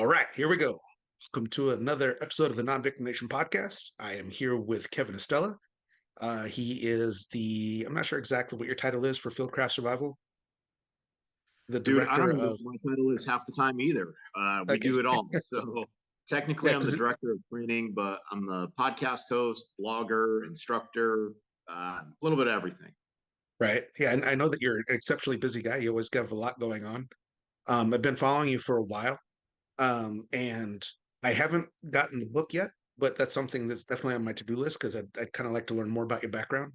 All right, here we go. Welcome to another episode of the Non-Victim Nation podcast. I am here with Kevin Estela. He is I'm not sure exactly what your title is for Fieldcraft Survival. The Dude, I director don't know of, what my title is half the time either. We okay, do it all. So technically, yeah, I'm the because director of training, but I'm the podcast host, blogger, instructor, a little bit of everything. right, yeah, and I know that you're an exceptionally busy guy. You always have a lot going on. I've been following you for a while, and I haven't gotten the book yet, but that's something that's definitely on my to-do list because I'd kind of like to learn more about your background.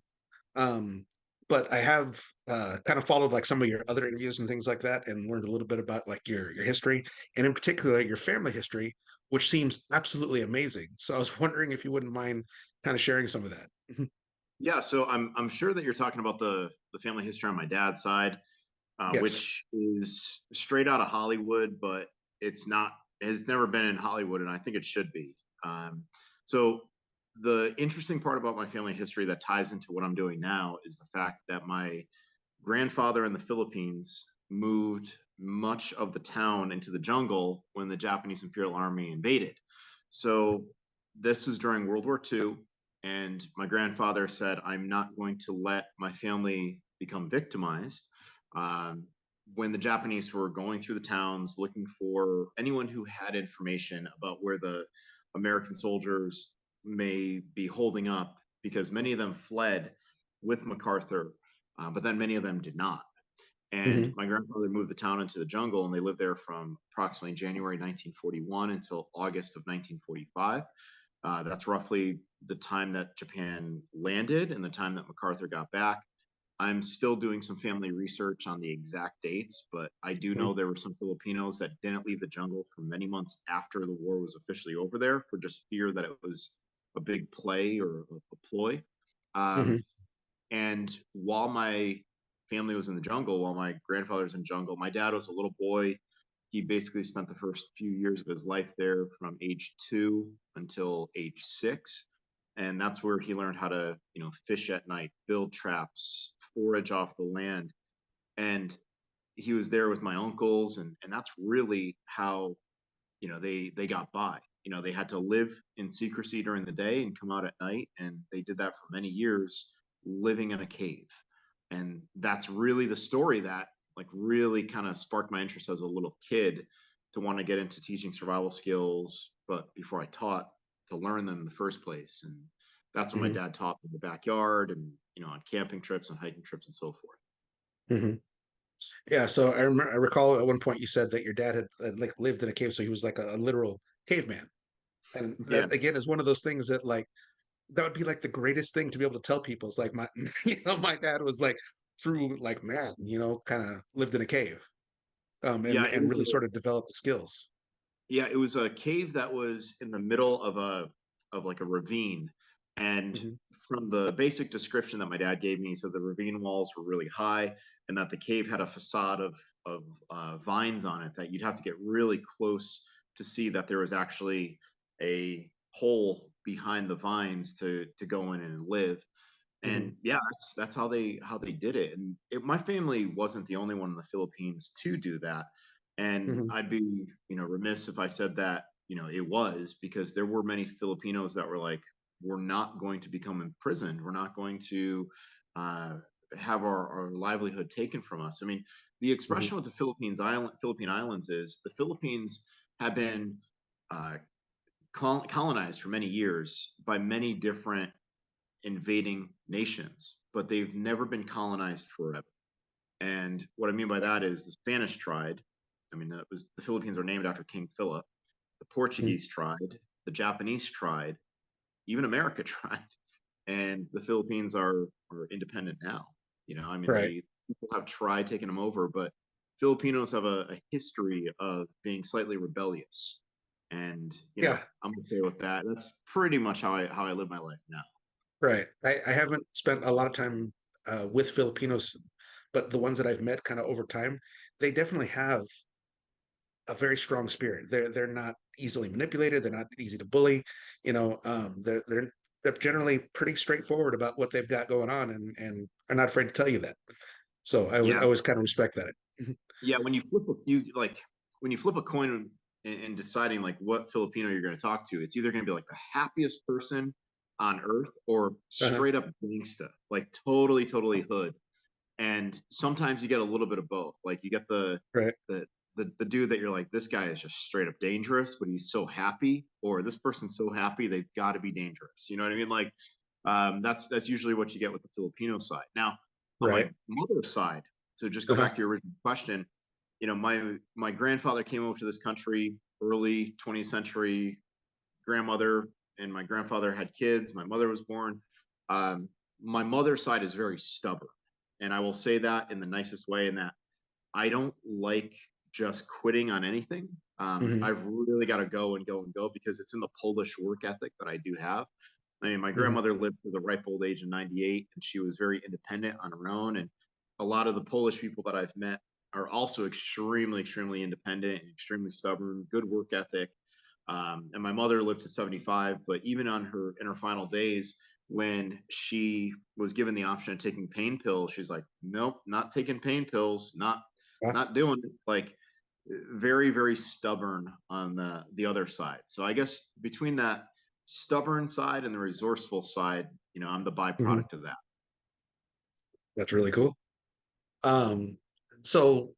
Um, but I have kind of followed like some of your other interviews and things like that, and learned a little bit about like your history, and in particular your family history, which seems absolutely amazing. So I was wondering if you wouldn't mind kind of sharing some of that. Yeah, so I'm sure that you're talking about the family history on my dad's side, Yes. which is straight out of Hollywood, but it's not has never been in Hollywood, and I think it should be. So the interesting part about my family history that ties into what I'm doing now is the fact that my grandfather in the Philippines moved much of the town into the jungle when the Japanese Imperial Army invaded. So this was during World War II, and my grandfather said, "I'm not going to let my family become victimized." Um, when the Japanese were going through the towns looking for anyone who had information about where the American soldiers may be holding up, because many of them fled with MacArthur, but then many of them did not. And Hmm. my grandfather moved the town into the jungle, and they lived there from approximately January 1941 until August of 1945. That's roughly the time that Japan landed and the time that MacArthur got back. I'm still doing some family research on the exact dates, but I do know there were some Filipinos that didn't leave the jungle for many months after the war was officially over there for just fear that it was a big play or a ploy. Hmm. Um, and while my family was in the jungle, while my grandfather was in the jungle, my dad was a little boy. He basically spent the first few years of his life there from age 2 until age 6. And that's where he learned how to, fish at night, build traps, forage off the land. And he was there with my uncles, and that's really how, they got by. They had to live in secrecy during the day and come out at night, and they did that for many years, living in a cave. And that's really the story that like really kind of sparked my interest as a little kid to want to get into teaching survival skills, but before I taught, to learn them in the first place. And that's what my Hmm. dad taught me in the backyard, and on camping trips and hiking trips and so forth. Hmm. Yeah. So I recall at one point you said that your dad had like lived in a cave, so he was like a literal caveman, and Yeah. that again is one of those things that like that would be like the greatest thing to be able to tell people. It's like my, my dad was like through like man, kind of lived in a cave, Yeah, it and was really sort of developed the skills. it was a cave that was in the middle of like a ravine. And Hmm. from the basic description that my dad gave me, he said the ravine walls were really high and that the cave had a facade of vines on it that you'd have to get really close to see that there was actually a hole behind the vines to go in and live. Hmm. And yeah, that's how they did it. And my family wasn't the only one in the Philippines to do that. And Hmm. I'd be, remiss if I said that, it was, because there were many Filipinos that were like, we're not going to become imprisoned. We're not going to uh, have our livelihood taken from us. I mean, the Hmm. expression with the Philippine Islands is the Philippines have been uh, colonized for many years by many different invading nations, but they've never been colonized forever. And what I mean by that is the Spanish tried. I mean, that was the Philippines are named after King Philip. The Hmm. Portuguese tried. The Japanese tried. Even America tried. And the Philippines are independent now. I mean, Right. they people have tried taking them over, but Filipinos have a history of being slightly rebellious. And Yeah. I'm okay with that. That's pretty much how I live my life now. Right. I haven't spent a lot of time with Filipinos, but the ones that I've met kind of over time, they definitely have a very strong spirit. They're not easily manipulated. They're not easy to bully. They're generally pretty straightforward about what they've got going on, and are not afraid to tell you that. So I Yeah, always kind of respect that. yeah. When you flip a coin in deciding like what Filipino you're going to talk to. It's either going to be like the happiest person on earth or Uh-huh. straight up gangsta, like totally, totally hood. And sometimes you get a little bit of both. Like you get Right. the the dude that you're like, this guy is just straight up dangerous, but he's so happy, or this person's so happy they've got to be dangerous. You know what I mean? Like that's usually what you get with the Filipino side. Now, on my Right. mother's side, to just go Uh-huh. back to your original question, my grandfather came over to this country early 20th century. Grandmother and my grandfather had kids. My mother was born. Um, my mother's side is very stubborn, and I will say that in the nicest way. In that I don't like just quitting on anything. Hmm. I've really got to go and go and go because it's in the Polish work ethic that I do have. I mean, my Hmm. grandmother lived to the ripe old age of 98, and she was very independent on her own. And a lot of the Polish people that I've met are also extremely, extremely independent and extremely stubborn, good work ethic. And my mother lived to 75, but even on her in her final days, when she was given the option of taking pain pills, she's like, "Nope, not taking pain pills, Yeah. not doing it." Like very, very stubborn on the other side. So I guess between that stubborn side and the resourceful side, I'm the Hmm. byproduct of that. That's really cool. Um, so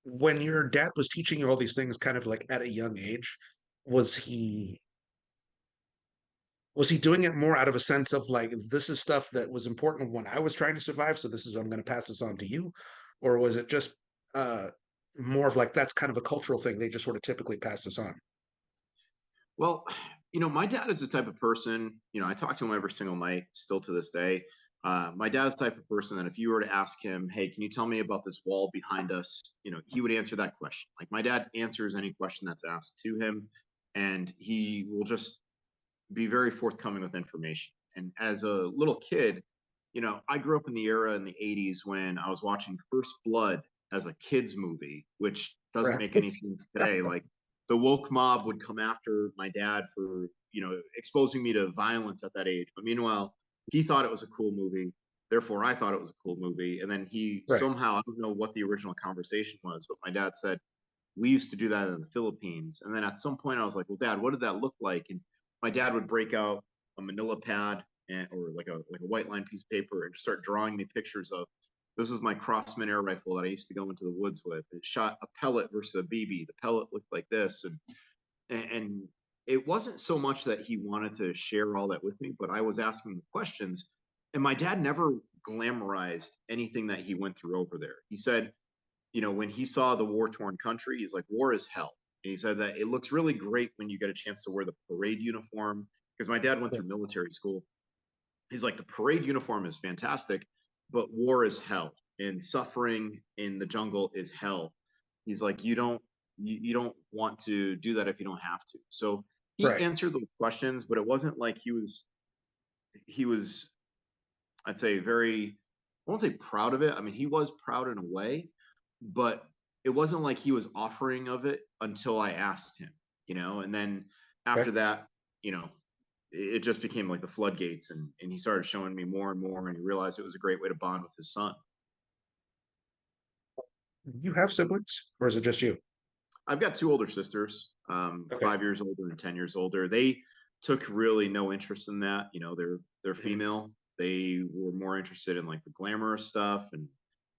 when your dad was teaching you all these things kind of like at a young age, was he was he doing it more out of a sense of like this is stuff that was important when I was trying to survive, so this is I'm going to pass this on to you, or was it just uh more of like that's kind of a cultural thing they just sort of typically pass this on? Well, my dad is the type of person, I talk to him every single night still to this day. My dad is the type of person that if you were to ask him, hey, can you tell me about this wall behind us? He would answer that question. Like my dad answers any question that's asked to him, and he will just be very forthcoming with information. And as a little kid, I grew up in the era in the 80s when I was watching First Blood as a kids movie, which doesn't Right. make any sense today. Like the woke mob would come after my dad for, exposing me to violence at that age. But meanwhile, he thought it was a cool movie. Therefore, I thought it was a cool movie. And then he Right. somehow, I don't know what the original conversation was, but my dad said, we used to do that in the Philippines. And then at some point I was like, well, Dad, what did that look like? And my dad would break out a manila pad or like a white line piece of paper and start drawing me pictures of this was my Crossman air rifle that I used to go into the woods with. It shot a pellet versus a BB. The pellet looked like this. And it wasn't so much that he wanted to share all that with me, but I was asking the questions. And my dad never glamorized anything that he went through over there. He said, when he saw the war torn country, he's like, war is hell. And he said that it looks really great when you get a chance to wear the parade uniform. Because my dad went through military school. He's like, the parade uniform is fantastic, but war is hell. And suffering in the jungle is hell. He's like, you don't want to do that if you don't have to. So he Right. answered those questions, but it wasn't like he was I'd say very, I won't say proud of it. I mean, he was proud in a way, but it wasn't like he was offering of it until I asked him, and then Okay. after that, you know, it just became like the floodgates and he started showing me more and more and he realized it was a great way to bond with his son. Do you have siblings, or is it just you? I've got two older sisters, Okay. 5 years older and 10 years older. They took really no interest in that. They're Mhm. female. They were more interested in like the glamorous stuff. And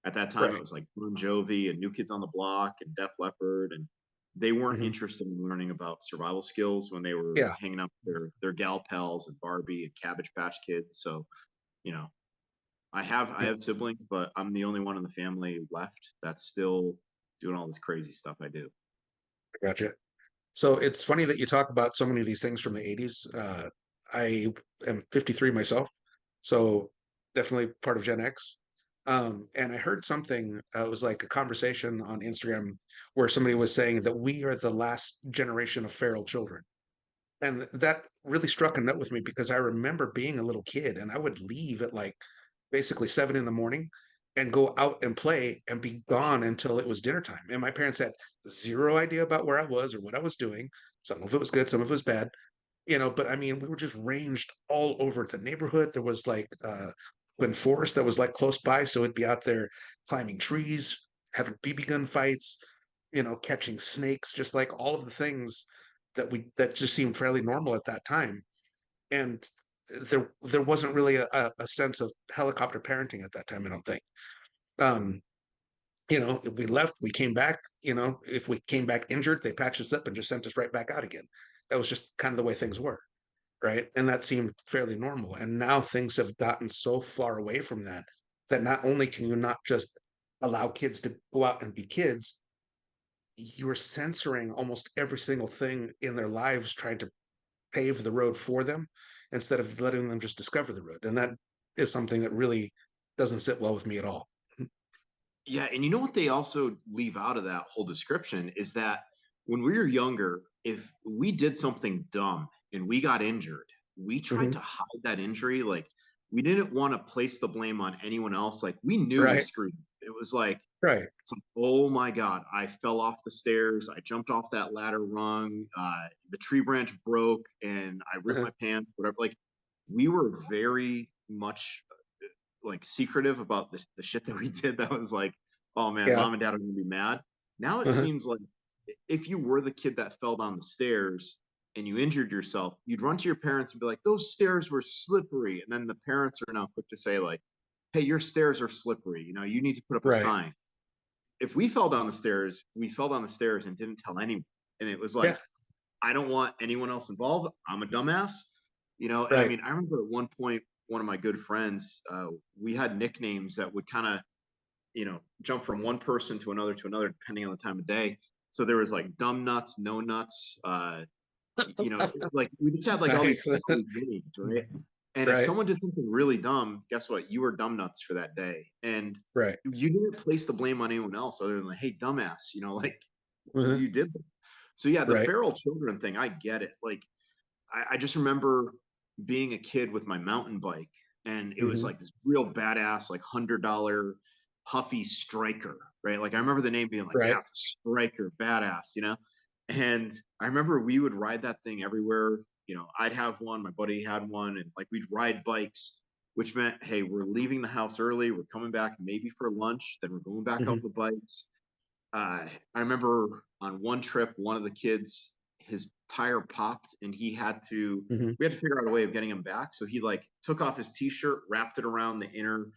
at that time, it Right. was like Bon Jovi and New Kids on the Block and Def Leppard. And they weren't Hmm. interested in learning about survival skills when they were Yeah. hanging out with their gal pals and Barbie and Cabbage Patch Kids. So, you know, I Yeah. have siblings, but I'm the only one in the family left that's still doing all this crazy stuff I do. I gotcha. So it's funny that you talk about so many of these things from the 80s. I am 53 myself, so definitely part of Gen X. And I heard something, it was like a conversation on Instagram where somebody was saying that we are the last generation of feral children. And that really struck a note with me because I remember being a little kid and I would leave at like basically 7 in the morning and go out and play and be gone until it was dinner time. And my parents had zero idea about where I was or what I was doing. Some of it was good, some of it was bad, but I mean, we were just ranged all over the neighborhood. There was like open forest that was like close by. So it'd be out there climbing trees, having BB gun fights, catching snakes, just like all of the things that just seemed fairly normal at that time. And there wasn't really a sense of helicopter parenting at that time, I don't think. Um, if we left, we came back, if we came back injured, they patched us up and just sent us right back out again. That was just kind of the way things were, right? And that seemed fairly normal. And now things have gotten so far away from that that not only can you not just allow kids to go out and be kids, you're censoring almost every single thing in their lives, trying to pave the road for them instead of letting them just discover the road. And that is something that really doesn't sit well with me at all. Yeah, and you know what they also leave out of that whole description is that when we were younger, if we did something dumb and we got injured, we tried Hmm. to hide that injury. Like we didn't want to place the blame on anyone else. Like we knew we Right. screwed up. It was like, Right. it's like, oh my God, I fell off the stairs. I jumped off that ladder rung. The tree branch broke and I ripped Uh-huh. my pants, whatever. Like we were very much like secretive about the shit that we did that was like, oh man, Yeah. mom and dad are gonna be mad. Now it Uh-huh. seems like if you were the kid that fell down the stairs and you injured yourself, you'd run to your parents and be like, those stairs were slippery. And then the parents are now quick to say, like, hey, your stairs are slippery. You need to put up a Right. sign. If we fell down the stairs, we fell down the stairs and didn't tell anyone. And it was Yeah. like, I don't want anyone else involved. I'm a dumbass, And I Right. mean, I remember at one point, one of my good friends, we had nicknames that would kind of, jump from one person to another, depending on the time of day. So there was like dumb nuts, no nuts, like we just had like all these Nice. silly names, right? And if Right. someone did something really dumb, guess what? You were dumb nuts for that day. And Right. you didn't place the blame on anyone else other than like, hey, dumbass, like Uh-huh. you did that. So yeah, the Right. feral children thing, I get it. Like I just remember being a kid with my mountain bike, and it was Hmm. like this real badass, like $100 puffy striker, right? Like I remember the name being like, yeah, Right. it's a striker, badass. And I remember we would ride that thing everywhere. I'd have one, my buddy had one, and like we'd ride bikes, which meant, hey, we're leaving the house early, we're coming back maybe for lunch, then we're going back Hmm. out the bikes. I remember on one trip, one of the kids, his tire popped, and Hmm. we had to figure out a way of getting him back. So he like took off his t-shirt, wrapped it around the inner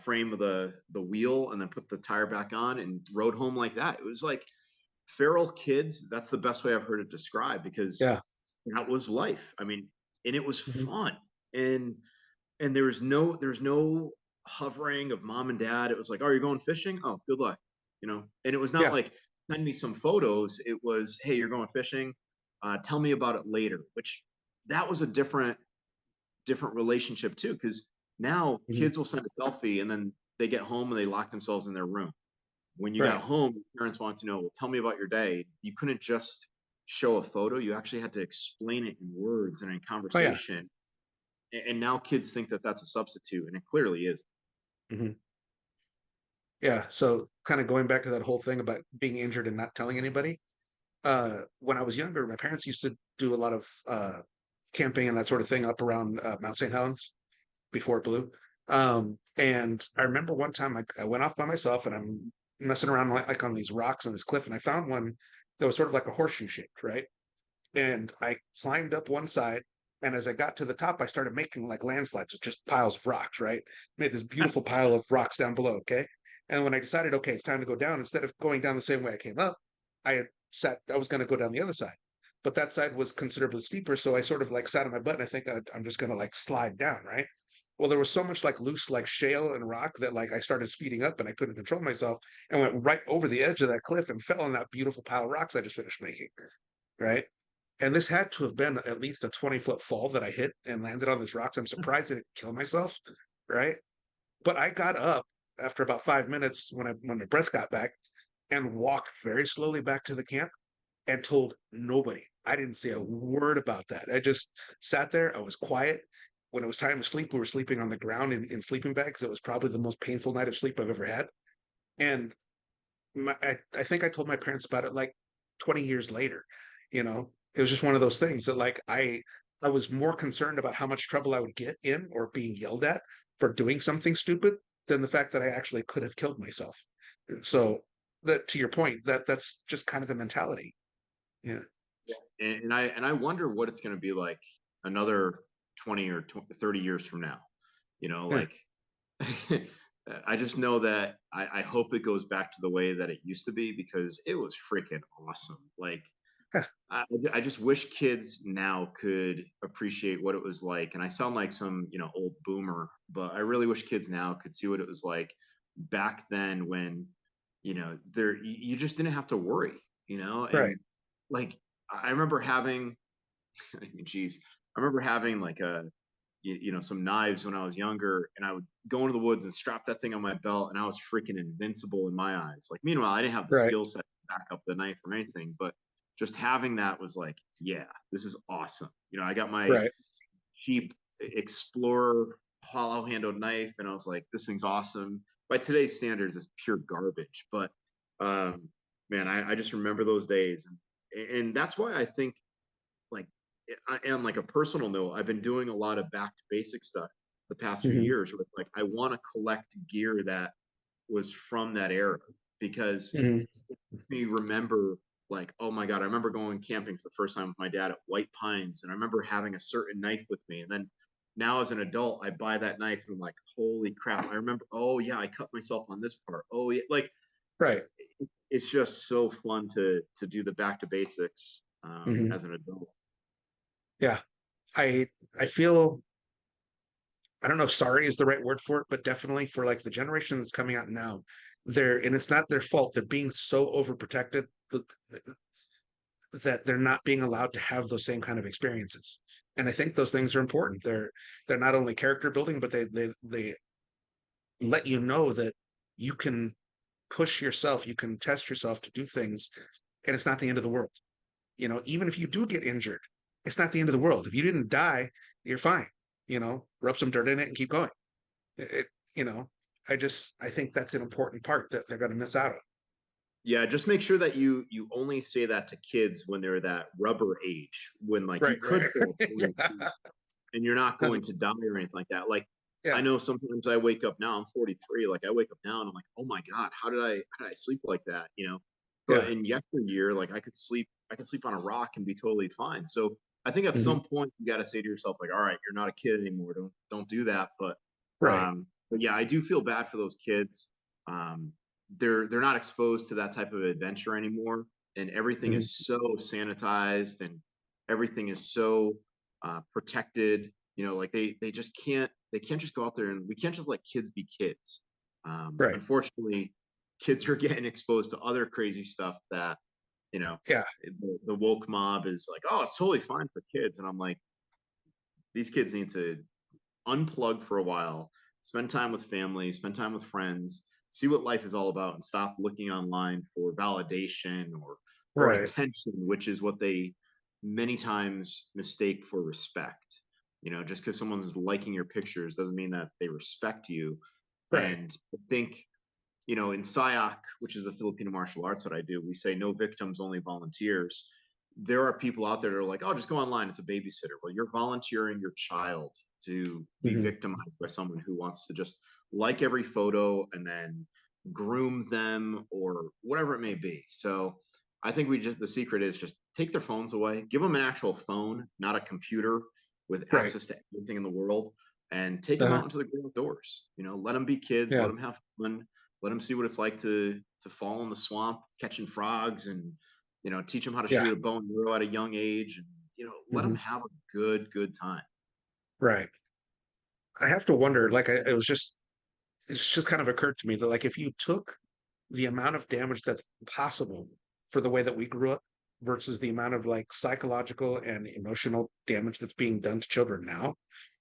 frame of the wheel, and then put the tire back on and rode home like that. It was like feral kids. That's the best way I've heard it described because Yeah. that was life. I mean, and it was Hmm. fun. And there was no hovering of mom and dad. It was like, oh, you're going fishing? Oh, good luck. And it was not Yeah. like send me some photos. It was, hey, you're going fishing. Tell me about it later. Which that was a different relationship too, because now Hmm. kids will send a selfie and then they get home and they lock themselves in their room. When you got Right. home, parents want to know, well, tell me about your day. You couldn't just show a photo. You actually had to explain it in words and in Oh yeah. conversation. And now kids think that that's a substitute, and it clearly is. Hmm. Yeah. So kind of going back to that whole thing about being injured and not telling anybody. When I was younger, my parents used to do a lot of camping and that sort of thing up around Mount St. Helens before it blew. And I remember one time I went off by myself and I'm messing around like on these rocks on this cliff, and I found one that was sort of like a horseshoe shaped, right? And I climbed up one side. And as I got to the top, I started making like landslides with just piles of rocks, right? Made this beautiful pile of rocks down below. Okay. And when I decided, okay, it's time to go down, instead of going down the same way I came up, I was going to go down the other side. But that side was considerably steeper. So I sort of like sat on my butt and I think I'm just going to like slide down, right? Well, there was so much like loose, like shale and rock that like I started speeding up and I couldn't control myself and went right over the edge of that cliff and fell in that beautiful pile of rocks I just finished making, right? And this had to have been at least a 20-foot fall that I hit and landed on these rocks. I'm surprised I didn't kill myself, right? But I got up after about 5 minutes when my breath got back and walked very slowly back to the camp and told nobody. I didn't say a word about that. I just sat there. I was quiet. When it was time to sleep, we were sleeping on the ground in sleeping bags. It was probably the most painful night of sleep I've ever had. And I think I told my parents about it like 20 years later. It was just one of those things that like I was more concerned about how much trouble I would get in or being yelled at for doing something stupid than the fact that I actually could have killed myself. So that to your point, that's just kind of the mentality. Yeah. And I wonder what it's going to be like another 20 or 30 years from now. You know, Yeah. like I just know that I hope it goes back to the way that it used to be because it was freaking awesome. Like Yeah. I, I just wish kids now could appreciate what it was like. And I sound like some, old boomer, but I really wish kids now could see what it was like back then when, you just didn't have to worry, Right. and like I remember having, I mean, geez, I remember having like some knives when I was younger, and I would go into the woods and strap that thing on my belt, and I was freaking invincible in my eyes. Like, meanwhile, I didn't have the Right. skill set to back up the knife or anything, but just having that was like, yeah, this is awesome. I got my Right. cheap Explorer hollow handled knife, and I was like, this thing's awesome. By today's standards, it's pure garbage, but um, man, I just remember those days, and that's why I think like on like a personal note, I've been doing a lot of back to basic stuff the past few Hmm. years. With like, I want to collect gear that was from that era because Hmm. it makes me remember, like, oh my god, I remember going camping for the first time with my dad at White Pines, and I remember having a certain knife with me, and then now as an adult, I buy that knife and I'm like, holy crap! I remember, oh yeah, I cut myself on this part. Oh yeah, like Right. it's just so fun to do the back to basics Hmm. as an adult. Yeah. I I feel, I don't know if sorry is the right word for it, but definitely for like the generation that's coming out now, and it's not their fault. They're being so overprotected that they're not being allowed to have those same kind of experiences. And I think those things are important. They're not only character building, but they let you know that you can push yourself, you can test yourself to do things, and it's not the end of the world. Even if you do get injured, it's not the end of the world. If you didn't die, you're fine. Rub some dirt in it and keep going. It, you know, I think that's an important part that they're going to miss out on. Yeah, just make sure that you only say that to kids when they're that rubber age, when like you Right, could right. fall Yeah. and you're not going to die or anything like that. Like I Yeah. know sometimes I wake up now, I'm 43, like I wake up now and I'm like, oh my God, how did I sleep like that? But Yeah. in yesteryear, like I could sleep on a rock and be totally fine. So I think at Hmm. some point you gotta say to yourself, like, all right, you're not a kid anymore. Don't do that. Right. But yeah, I do feel bad for those kids. Um they're not exposed to that type of adventure anymore, and everything Hmm. is so sanitized and everything is so protected. Like they can't just go out there, and we can't just let kids be kids. Right. Unfortunately, kids are getting exposed to other crazy stuff that you know Yeah. the woke mob is like, oh, it's totally fine for kids, and I'm like, these kids need to unplug for a while, spend time with family, spend time with friends, see what life is all about, and stop looking online for validation or Right. attention, which is what they many times mistake for respect. Just because someone's liking your pictures doesn't mean that they respect you. Right. And I think, in SIOC, which is the Filipino martial arts that I do, we say no victims, only volunteers. There are people out there that are like, oh, just go online. It's a babysitter. Well, you're volunteering your child to be Hmm. victimized by someone who wants to just like every photo and then groom them or whatever it may be. So I think the secret is just take their phones away, give them an actual phone, not a computer with Right. access to everything in the world, and take them Uh-huh. out into the great outdoors. Let them be kids, let Yeah. them have fun, let them see what it's like to fall in the swamp catching frogs, and teach them how to Yeah. shoot a bow and arrow at a young age, and let them Hmm. have a good time. Right. I have to wonder, like, it's just kind of occurred to me that, like, if you took the amount of damage that's possible for the way that we grew up versus the amount of like psychological and emotional damage that's being done to children now,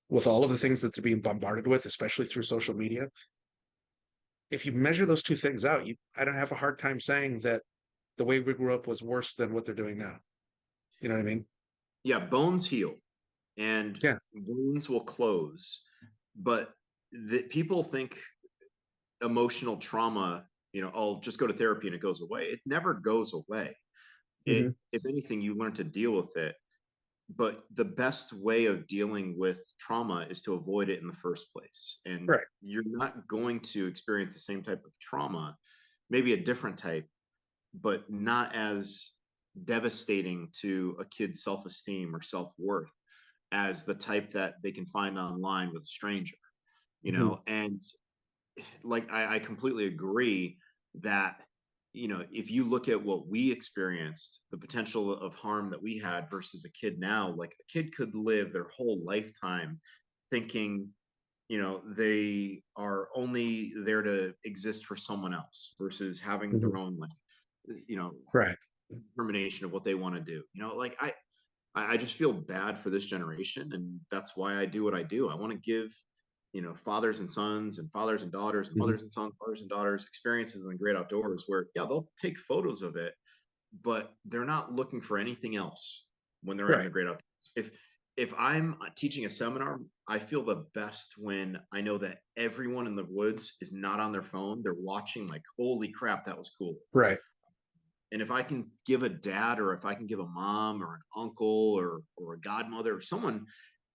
with all of the things that they're being bombarded with, especially through social media, if you measure those two things out, I don't have a hard time saying that the way we grew up was worse than what they're doing now. You know what I mean? Yeah, bones heal and Yeah. wounds will close, but people think emotional trauma, I'll just go to therapy and it goes away. It never goes away. Hmm. If anything, you learn to deal with it. But the best way of dealing with trauma is to avoid it in the first place. And Right. you're not going to experience the same type of trauma maybe a different type, but not as devastating to a kid's self-esteem or self-worth as the type that they can find online with a stranger, you Mhm. know. And like I completely agree that, you know, if you look at what we experienced, the potential of harm that we had versus a kid now, like a kid could live their whole lifetime thinking, you know, they are only there to exist for someone else versus having Mhm. their own, like, you know, Right. determination of what they want to do. You know, like I just feel bad for this generation, and that's why I do what I do. I want to give, you know, fathers and sons and fathers and daughters and Mhm. mothers and sons, fathers and daughters experiences in the great outdoors where, yeah, they'll take photos of it, but they're not looking for anything else when they're in Right. the great outdoors. If I'm teaching a seminar, I feel the best when I know that everyone in the woods is not on their phone. They're watching like, holy crap, that was cool. Right. And if I can give a dad, or if I can give a mom or an uncle or a godmother or someone,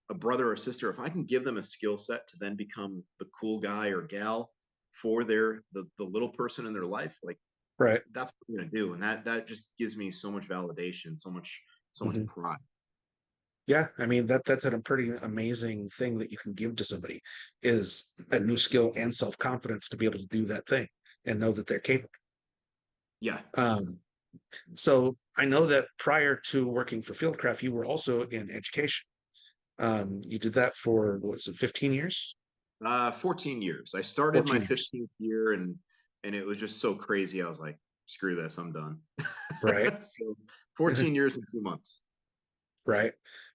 a brother or sister, if I can give them a skill set to then become the cool guy or gal for the little person in their life, like Right. that's what I'm gonna do. And that just gives me so much validation, so much Mhm. pride. Yeah, I mean that's a pretty amazing thing that you can give to somebody is a new skill and self-confidence to be able to do that thing and know that they're capable. Yeah. Um, so I know that prior to working for Fieldcraft, you were also in education. You did that for what was it, 15 years? 14 years. I started my 14 years. 15th year, and it was just so crazy. I was like, screw this, I'm done. Right. So 14 years and 2 months. Right.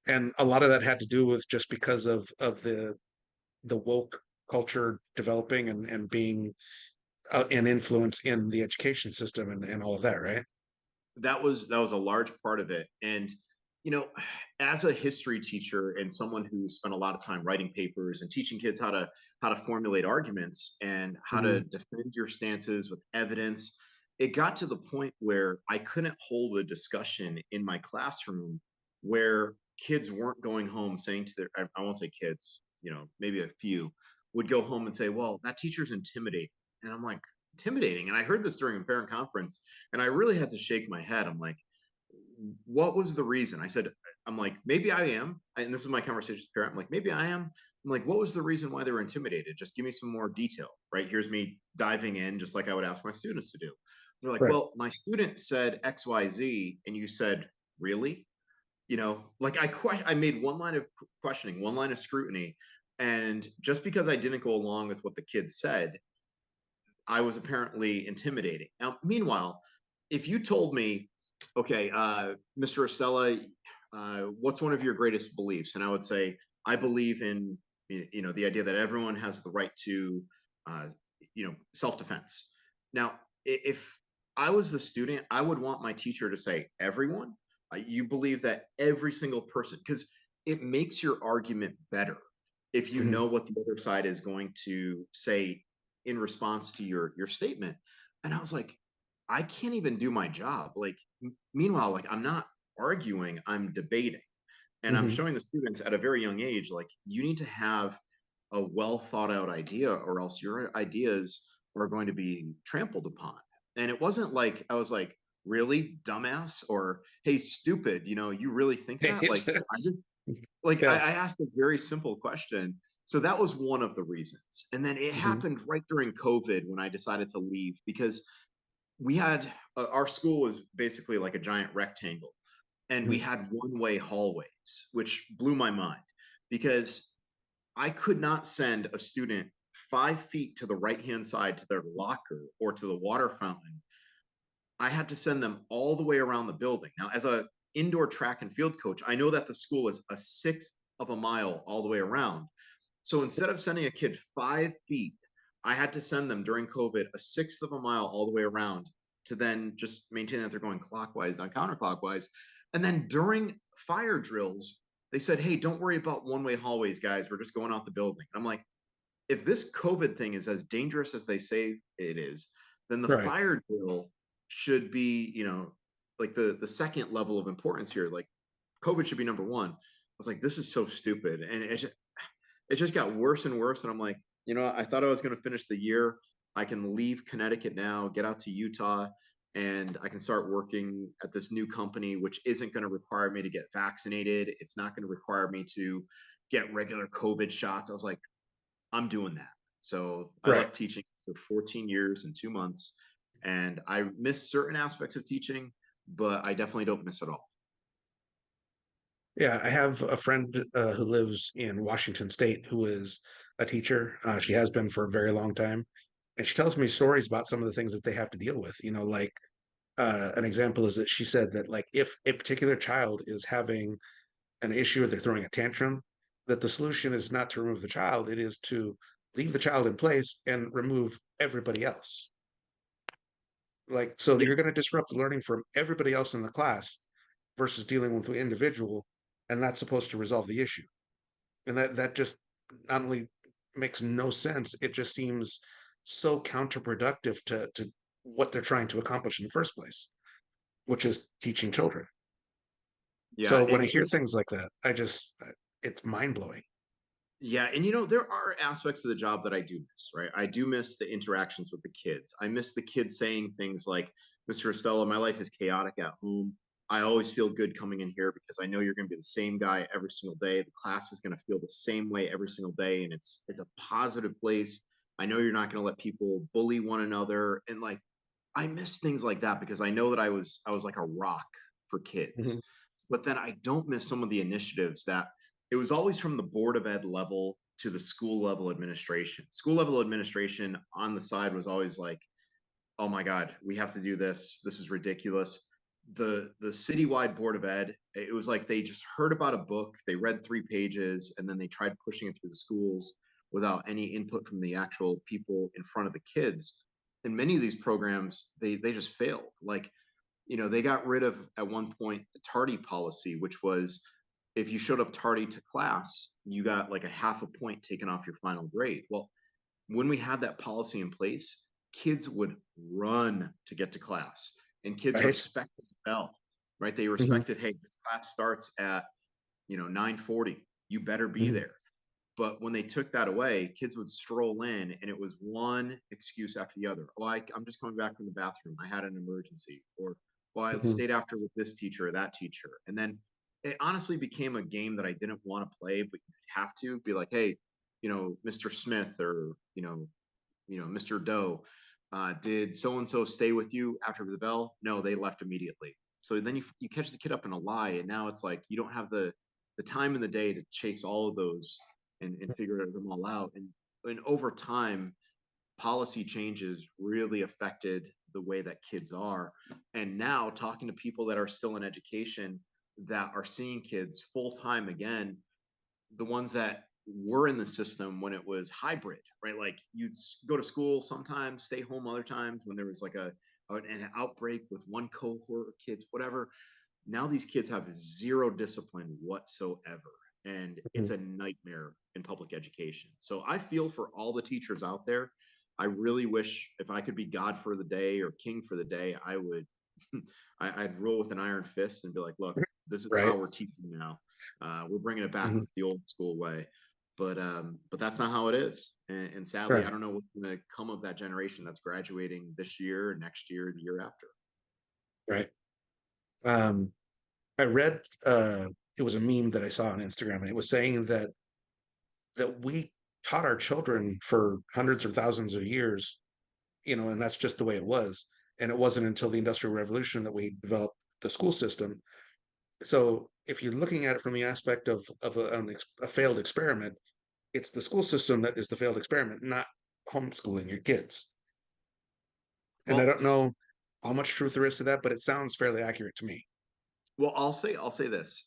And a lot of that had to do with just because of the woke culture developing and being an influence in the education system and all of that, right? That was a large part of it. And you know, as a history teacher and someone who spent a lot of time writing papers and teaching kids how to formulate arguments and how Hmm. to defend your stances with evidence, it got to the point where I couldn't hold a discussion in my classroom where kids weren't going home saying to their, I won't say kids, you know, maybe a few would go home and say, well, that teacher's intimidating. And I'm like, intimidating? And I heard this during a parent conference, and I really had to shake my head. I'm like, what was the reason? I said, I'm like, maybe I am. And this is my conversation with parent. I'm like, maybe I am. I'm like, what was the reason why they were intimidated? Just give me some more detail, right? Here's me diving in, just like I would ask my students to do. They're like, Right. well, my student said XYZ, and you said, really? You know, like I made one line of questioning, one line of scrutiny, and just because I didn't go along with what the kid said, I was apparently intimidating. Now, meanwhile, if you told me, okay, Mr. Estela, what's one of your greatest beliefs? And I would say, I believe in, you know, the idea that everyone has the right to, uh, you know, self-defense. Now, if I was the student, I would want my teacher to say, everyone, you believe that every single person, because it makes your argument better if you Hmm. know what the other side is going to say in response to your statement. And I was like, I can't even do my job. Like, meanwhile, like I'm not arguing, I'm debating. And I'm Hmm. showing the students at a very young age, like you need to have a well thought out idea, or else your ideas are going to be trampled upon. And it wasn't like I was like, really, dumbass, or hey, stupid, you know, you really think that? Like, I just like Yeah. I asked a very simple question. So that was one of the reasons. And then it Hmm. happened right during COVID when I decided to leave, because we had our school was basically like a giant rectangle, and we Hmm. had one-way hallways, which blew my mind because I could not send a student 5 feet to the right hand side to their locker or to the water fountain. I had to send them all the way around the building. Now, as a indoor track and field coach, I know that the school is a sixth of a mile all the way around. So instead of sending a kid 5 feet, I had to send them during COVID a sixth of a mile all the way around to then just maintain that they're going clockwise, not counterclockwise. And then during fire drills, they said, hey, don't worry about one-way hallways, guys. We're just going out the building. And I'm like, if this COVID thing is as dangerous as they say it is, then the Right. fire drill should be, you know, like the second level of importance here. Like COVID should be number one. I was like, this is so stupid, and it just got worse and worse. And I'm like, you know, I thought I was going to finish the year. I can leave Connecticut now, get out to Utah, and I can start working at this new company, which isn't going to require me to get vaccinated. It's not going to require me to get regular COVID shots. I was like, I'm doing that. So I Right. left teaching for 14 years and 2 months, and I miss certain aspects of teaching, but I definitely don't miss it all. Yeah, I have a friend who lives in Washington State who is a teacher. She has been for a very long time, and she tells me stories about some of the things that they have to deal with. Like an example is that she said that like if a particular child is having an issue or they're throwing a tantrum, that the solution is not to remove the child, it is to leave the child in place and remove everybody else. Like, so Yeah, you're going to disrupt the learning from everybody else in the class versus dealing with the individual, and that's supposed to resolve the issue. And that just not only makes no sense, it just seems so counterproductive to what they're trying to accomplish in the first place, which is teaching children. yeah, So when I hear it's things like that, it's mind blowing. yeah, and there are aspects of the job that I do miss, right? I do miss the interactions with the kids. I miss the kids saying things like, Mr. Estela, my life is chaotic at home. I always feel good coming in here because I know you're going to be the same guy every single day. The class is going to feel the same way every single day, and it's a positive place. I know you're not going to let people bully one another, and like I miss things like that because I know that I was like a rock for Mhm. kids. But then I don't miss some of the initiatives that it was always from the board of ed level to the school level administration. School level administration on the side was always like, oh my God, we have to do this. This is ridiculous. The citywide board of ed, it was like they just heard about a book, they read 3 pages, and then they tried pushing it through the schools without any input from the actual people in front of the kids. And many of these programs, they just failed. Like, they got rid of at one point the tardy policy, which was if you showed up tardy to class, you got like a half a point taken off your final grade. Well, when we had that policy in place, kids would run to get to class, and kids Right. respected the bell, right? They Hmm. respected, hey, this class starts at 9:40. You better be Hmm. there. But when they took that away, kids would stroll in, and it was one excuse after the other. Oh, I'm just coming back from the bathroom. I had an emergency, or well, I Hmm. stayed after with this teacher or that teacher, and then it honestly became a game that I didn't want to play, but you have to be like, hey, Mr. Smith, or Mr. Doe, did so and so stay with you after the bell? No, they left immediately. So then you catch the kid up in a lie, and now it's like you don't have the time in the day to chase all of those and figure them all out. And over time, policy changes really affected the way that kids are. And now talking to people that are still in education that are seeing kids full time again, the ones that were in the system when it was hybrid, right? Like you'd go to school sometimes, stay home other times when there was like an outbreak with one cohort of kids, whatever. Now these kids have zero discipline whatsoever, and it's Hmm. a nightmare in public education. So I feel for all the teachers out there. I really wish if I could be God for the day or king for the day, I would I'd rule with an iron fist and be like, look, this is Right. how we're teaching now. We're bringing it back Hmm. the old school way. But that's not how it is. And sadly, I Right. don't know what's going to come of that generation that's graduating this year, next year, the year after. Right. Um, I read it was a meme that I saw on Instagram, and it was saying that we taught our children for hundreds or thousands of years, and that's just the way it was. And it wasn't until the Industrial Revolution that we developed the school system. So if you're looking at it from the aspect of a failed experiment, it's the school system that is the failed experiment, not homeschooling your kids. And I Well, don't know how much truth there is to that, but it sounds fairly accurate to me. well, I'll say this.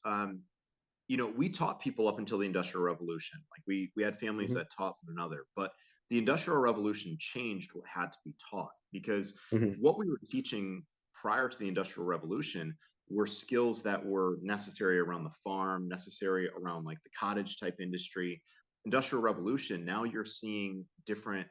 We taught people up until the Industrial Revolution. Like we had families Hmm. that taught one another, but the Industrial Revolution changed what had to be taught because Hmm. what we were teaching prior to the Industrial Revolution were skills that were necessary around the farm, necessary around like the cottage type industry. Industrial Revolution, now you're seeing different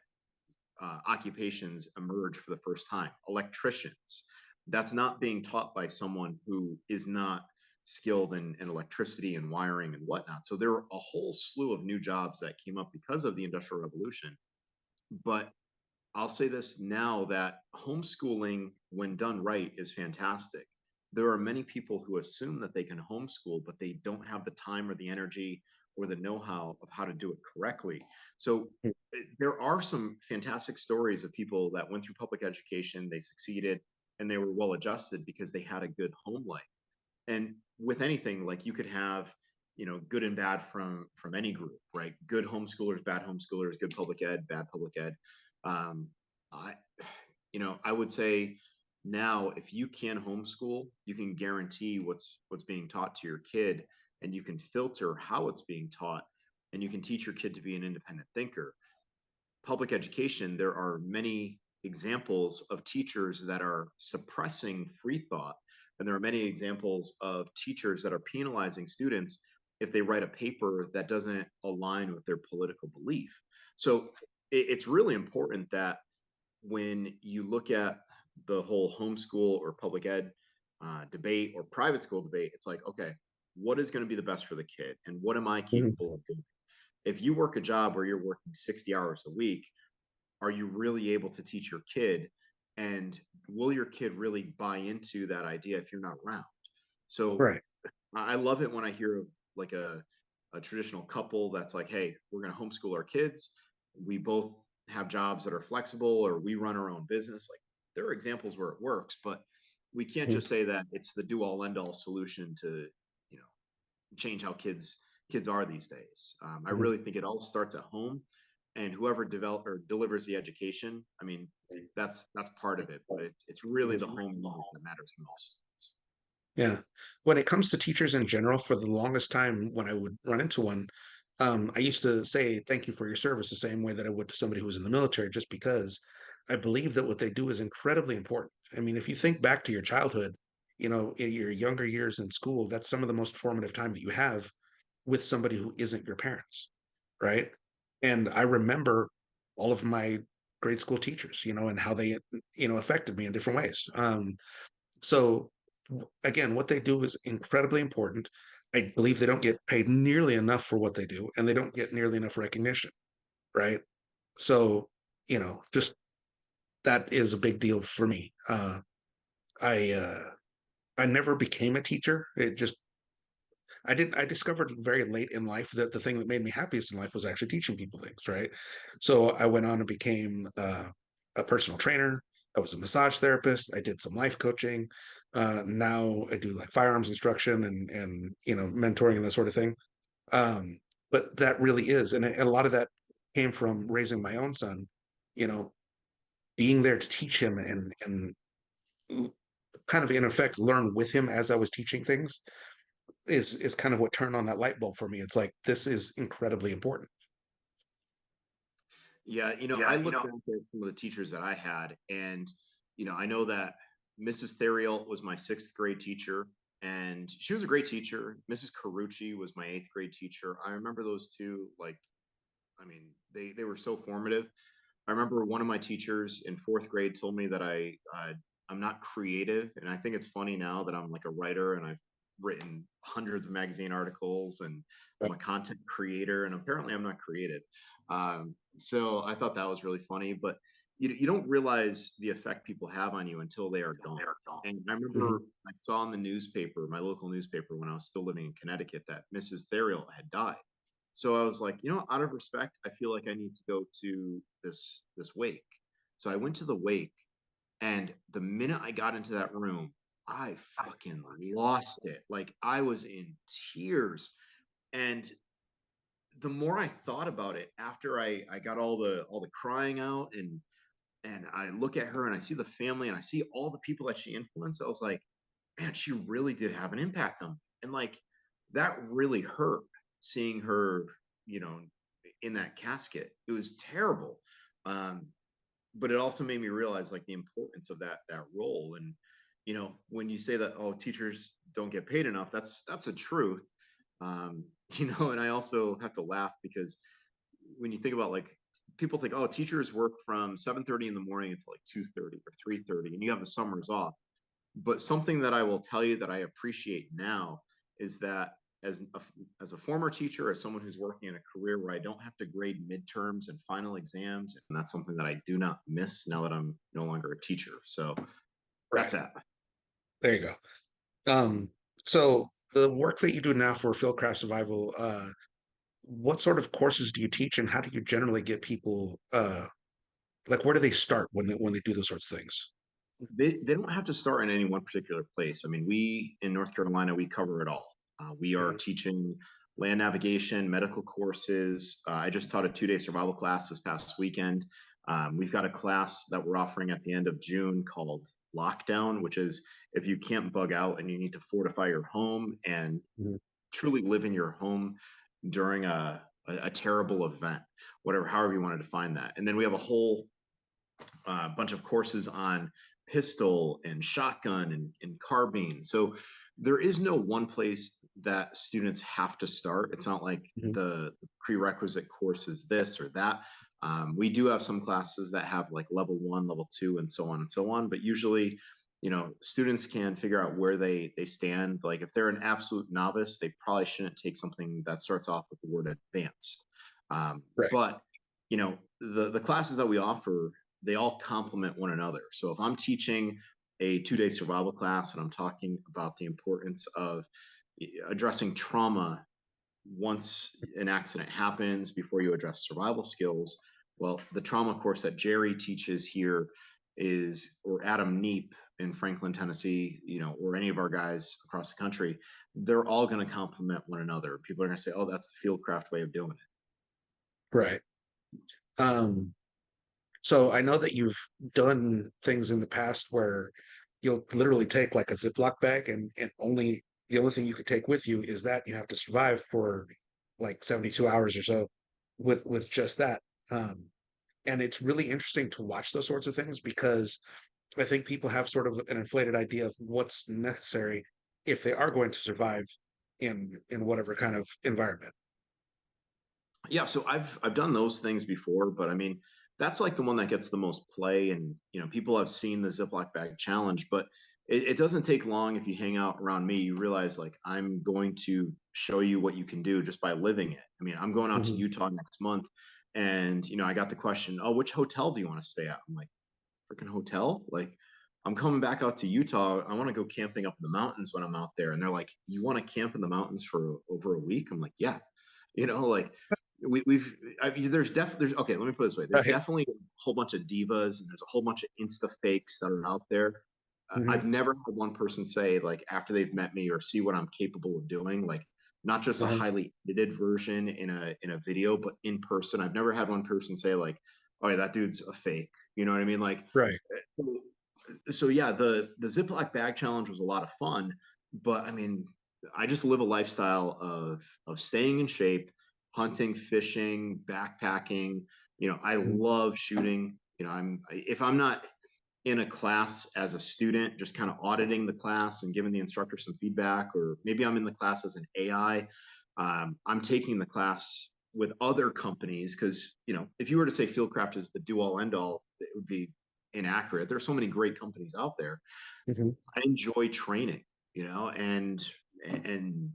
occupations emerge for the first time. Electricians. That's not being taught by someone who is not skilled in electricity and wiring and whatnot. So there were a whole slew of new jobs that came up because of the Industrial Revolution. But I'll say this now, that homeschooling, when done right, is fantastic. There are many people who assume that they can homeschool, but they don't have the time or the energy or the know-how of how to do it correctly. So there are some fantastic stories of people that went through public education, they succeeded, and they were well adjusted because they had a good home life. And with anything, like, you could have, good and bad from any group, right? Good homeschoolers, bad homeschoolers, good public ed, bad public ed. um, I I would say now, if you can homeschool, you can guarantee what's being taught to your kid, and you can filter how it's being taught, and you can teach your kid to be an independent thinker. Public education, there are many examples of teachers that are suppressing free thought. And there are many examples of teachers that are penalizing students if they write a paper that doesn't align with their political belief. So it's really important that when you look at the whole homeschool or public ed debate or private school debate, it's like, okay, what is going to be the best for the kid? And what am I Mhm. capable of doing? If you work a job where you're working 60 hours a week, are you really able to teach your kid? And will your kid really buy into that idea if you're not around? So Right. I love it when I hear of, like, a traditional couple that's like, hey, we're going to homeschool our kids. We both have jobs that are flexible, or we run our own business. Like, there are examples where it works, but we can't Mhm. just say that it's the do all end all solution to, you know, change how kids are these days. I Mhm. really think it all starts at home, and whoever develop or delivers the education. I mean, that's part of it, but it's really the home unit that matters most. Yeah. When it comes to teachers in general, for the longest time when I would run into one, I used to say thank you for your service the same way that I would to somebody who was in the military, just because I believe that what they do is incredibly important. I mean, if you think back to your childhood, in your younger years in school, that's some of the most formative time that you have with somebody who isn't your parents, right? And I remember all of my grade school teachers, and how they, affected me in different ways. So again, what they do is incredibly important. I believe they don't get paid nearly enough for what they do, and they don't get nearly enough recognition, right? So, just that is a big deal for me. I I never became a teacher. It just I discovered very late in life that the thing that made me happiest in life was actually teaching people things, right? So I went on and became a personal trainer. I was a massage therapist. I did some life coaching. Now I do like firearms instruction and mentoring and that sort of thing. Um, but that really is, and a lot of that came from raising my own son. You know, being there to teach him and kind of in effect learn with him as I was teaching things is kind of what turned on that light bulb for me. It's like this is incredibly important. Yeah, I look back at some of the teachers that I had, and I know that Mrs. Theriot was my sixth grade teacher, and she was a great teacher. Mrs. Carucci was my eighth grade teacher. I remember those two, like, I mean, they were so formative. I remember one of my teachers in fourth grade told me that I'm not creative, and I think it's funny now that I'm like a writer and I've written hundreds of magazine articles, and I'm a content creator, and apparently I'm not creative. So I thought that was really funny, but you don't realize the effect people have on you until they are gone. And I Mhm. remember I saw in the newspaper, my local newspaper, when I was still living in Connecticut, that Mrs. Theriot had died. So I was like, out of respect, I feel like I need to go to this wake. So I went to the wake, and the minute I got into that room, I fucking lost it. Like, I was in tears. And the more I thought about it after I got all the crying out, and I look at her and I see the family and I see all the people that she influenced, I was like, man, she really did have an impact on me. And, like, that really hurt, seeing her, you know, in that casket. It was terrible. Um, but it also made me realize, like, the importance of that role. And when you say that, oh, teachers don't get paid enough, that's a truth. um and I also have to laugh because when you think about, like, people think, oh, teachers work from 7:30 in the morning until like 2:30 or 3:30, and you have the summers off. But something that I will tell you that I appreciate now is that as a, as a former teacher, as someone who's working in a career where I don't have to grade midterms and final exams, and that's something that I do not miss now that I'm no longer a teacher. So that's Right. that. There you go. Um, so the work that you do now for Fieldcraft Survival, what sort of courses do you teach, and how do you generally get people, like, where do they start when they do those sorts of things? They don't have to start in any one particular place. I mean, we in North Carolina, we cover it all. We are Mhm. teaching land navigation, medical courses. I just taught a 2-day survival class this past weekend. We've got a class that we're offering at the end of June called Lockdown, which is if you can't bug out and you need to fortify your home and Mhm. truly live in your home during a terrible event, whatever, however you want to define that. And then we have a whole bunch of courses on pistol and shotgun and carbine. So there is no one place that students have to start. It's not like Mhm. the prerequisite course is this or that. We do have some classes that have like level 1, level 2, and so on and so on. But usually, students can figure out where they stand. Like if they're an absolute novice, they probably shouldn't take something that starts off with the word advanced. Right. But the classes that we offer, they all complement one another. So if I'm teaching a 2-day survival class and I'm talking about the importance of addressing trauma once an accident happens before you address survival skills, well, the trauma course that Jerry teaches here is, or Adam Neep in Franklin, Tennessee, or any of our guys across the country, they're all going to complement one another. People are going to say, oh, that's the Fieldcraft way of doing it. Right. Um, so I know that you've done things in the past where you'll literally take like a Ziploc bag and the only thing you could take with you is that you have to survive for like 72 hours or so with just that. Um, and it's really interesting to watch those sorts of things because I think people have sort of an inflated idea of what's necessary if they are going to survive in whatever kind of environment. Yeah, so I've done those things before, but I mean, that's like the one that gets the most play, and people have seen the Ziploc bag challenge, but it doesn't take long if you hang out around me, you realize like I'm going to show you what you can do just by living it. I mean, I'm going out to Mhm. Utah next month, and I got the question, oh, which hotel do you want to stay at? I'm like, freaking hotel? Like, I'm coming back out to Utah. I want to go camping up in the mountains when I'm out there. And they're like, you want to camp in the mountains for over a week? I'm like, yeah. Like we've there's okay, let me put it this way, there's Right. definitely a whole bunch of divas and there's a whole bunch of insta fakes that are out there. Mhm. I've never had one person say like after they've met me or see what I'm capable of doing, like not just a Uh-huh. highly edited version in a video, but in person. I've never had one person say like, oh yeah, that dude's a fake, you know what I mean? Like Right. so yeah, the Ziploc bag challenge was a lot of fun, but I mean, I just live a lifestyle of staying in shape, hunting, fishing, backpacking. I Mhm. love shooting. If I'm not in a class as a student, just kind of auditing the class and giving the instructor some feedback, or maybe I'm in the class as an AI. I'm taking the class with other companies because if you were to say Fieldcraft is the do all end all, it would be inaccurate. There's so many great companies out there. Mhm. I enjoy training, and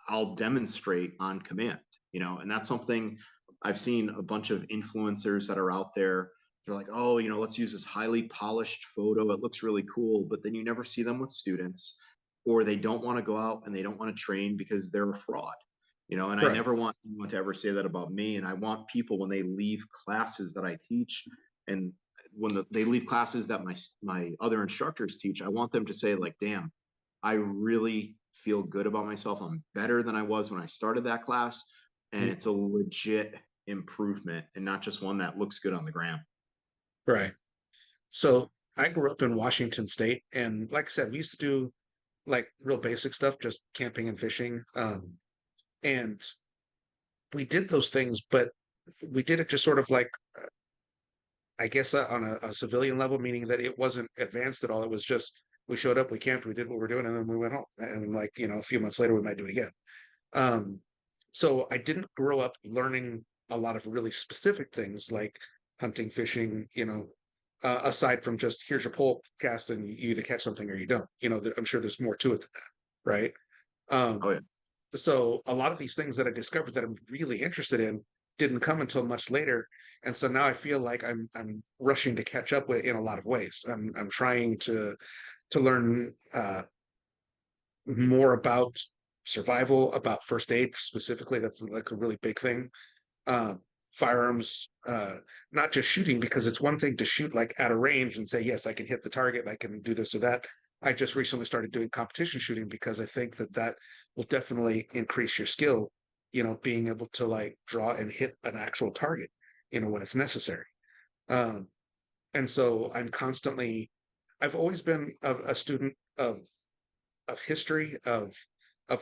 I'll demonstrate on command, and that's something I've seen a bunch of influencers that are out there. They're like, oh, let's use this highly polished photo. It looks really cool. But then you never see them with students, or they don't want to go out and they don't want to train because they're a fraud. And I Right. never want anyone to ever say that about me. And I want people when they leave classes that I teach and when they leave classes that my other instructors teach, I want them to say like, damn, I really feel good about myself. I'm better than I was when I started that class. And Mhm. it's a legit improvement and not just one that looks good on the gram. Right. So I grew up in Washington State, and like I said, we used to do like real basic stuff, just camping and fishing. And we did those things, but we did it just sort of like, I guess, on a civilian level, meaning that it wasn't advanced at all. It was just we showed up, we camped, we did what we're doing, and then we went home. And like, a few months later, we might do it again. Um, so I didn't grow up learning a lot of really specific things like hunting, fishing, aside from just here's your pole cast and you either catch something or you don't. I'm sure there's more to it than that, right? Oh Um, yeah. So a lot of these things that I discovered that I'm really interested in didn't come until much later. And so now I feel like I'm rushing to catch up with in a lot of ways. I'm trying to learn more about survival, about first aid specifically. That's like a really big thing. uh, Firearms, not just shooting, because it's one thing to shoot like at a range and say, yes, I can hit the target, I can do this or that. I just recently started doing competition shooting because I think that that will definitely increase your skill, being able to like draw and hit an actual target, when it's necessary. Um, and so I've always been a student of history, of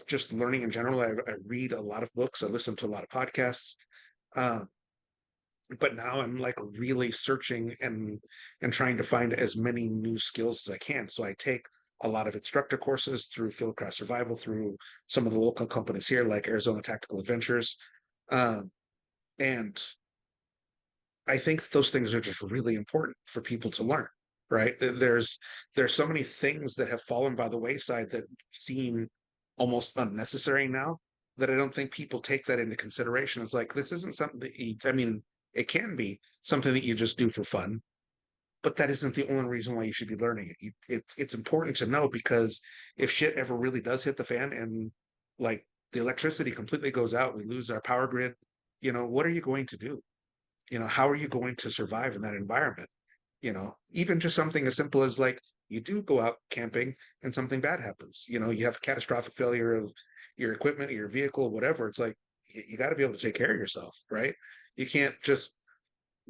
just learning in general. I read a lot of books, I listen to a lot of podcasts. Um, but now I'm like really searching and trying to find as many new skills as I can. So I take a lot of instructor courses through Fieldcraft Survival, through some of the local companies here, like Arizona Tactical Adventures. Um, and I think those things are just really important for people to learn, right? There's so many things that have fallen by the wayside that seem almost unnecessary now, that I don't think people take that into consideration. It's like, this isn't something that I mean, it can be something that you just do for fun, but that isn't the only reason why you should be learning it. It's important to know, because if shit ever really does hit the fan and like the electricity completely goes out, we lose our power grid, what are you going to do? How are you going to survive in that environment? Even just something as simple as like, you do go out camping and something bad happens, you have a catastrophic failure of your equipment, your vehicle, whatever. It's like, you got to be able to take care of yourself, right? You can't just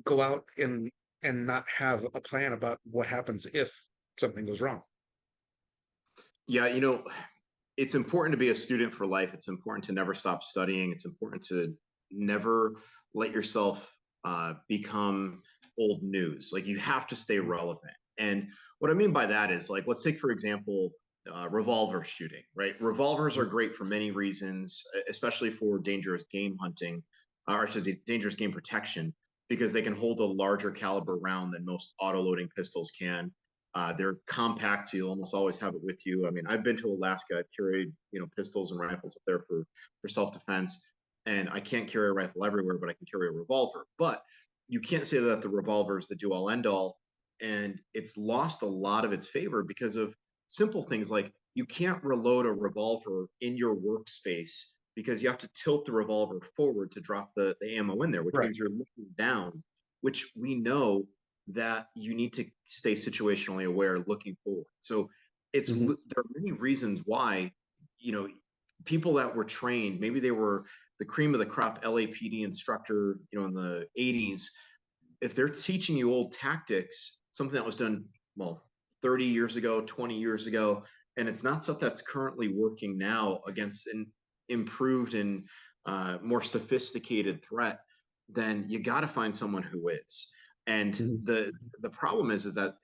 go out and not have a plan about what happens if something goes wrong. Yeah, it's important to be a student for life. It's important to never stop studying. It's important to never let yourself become old news. Like you have to stay relevant. And what I mean by that is like, let's take, for example, revolver shooting, right? Revolvers are great for many reasons, especially for dangerous game hunting, or should say dangerous game protection, because they can hold a larger caliber round than most auto-loading pistols can. They're compact, so you'll almost always have it with you. I mean, I've been to Alaska. I've carried, pistols and rifles up there for self-defense, and I can't carry a rifle everywhere, but I can carry a revolver. But you can't say that the revolver is the do-all end-all, and it's lost a lot of its favor because of simple things like you can't reload a revolver in your workspace because you have to tilt the revolver forward to drop the ammo in there, which Right. means you're looking down, which we know that you need to stay situationally aware looking forward. So Hmm. there are many reasons why, you know, people that were trained, maybe they were the cream of the crop LAPD instructor, in the 80s. If they're teaching you old tactics, something that was done, well, 30 years ago, 20 years ago, and it's not stuff that's currently working now against an improved and more sophisticated threat, then you got to find someone who is. And Hmm. the problem is that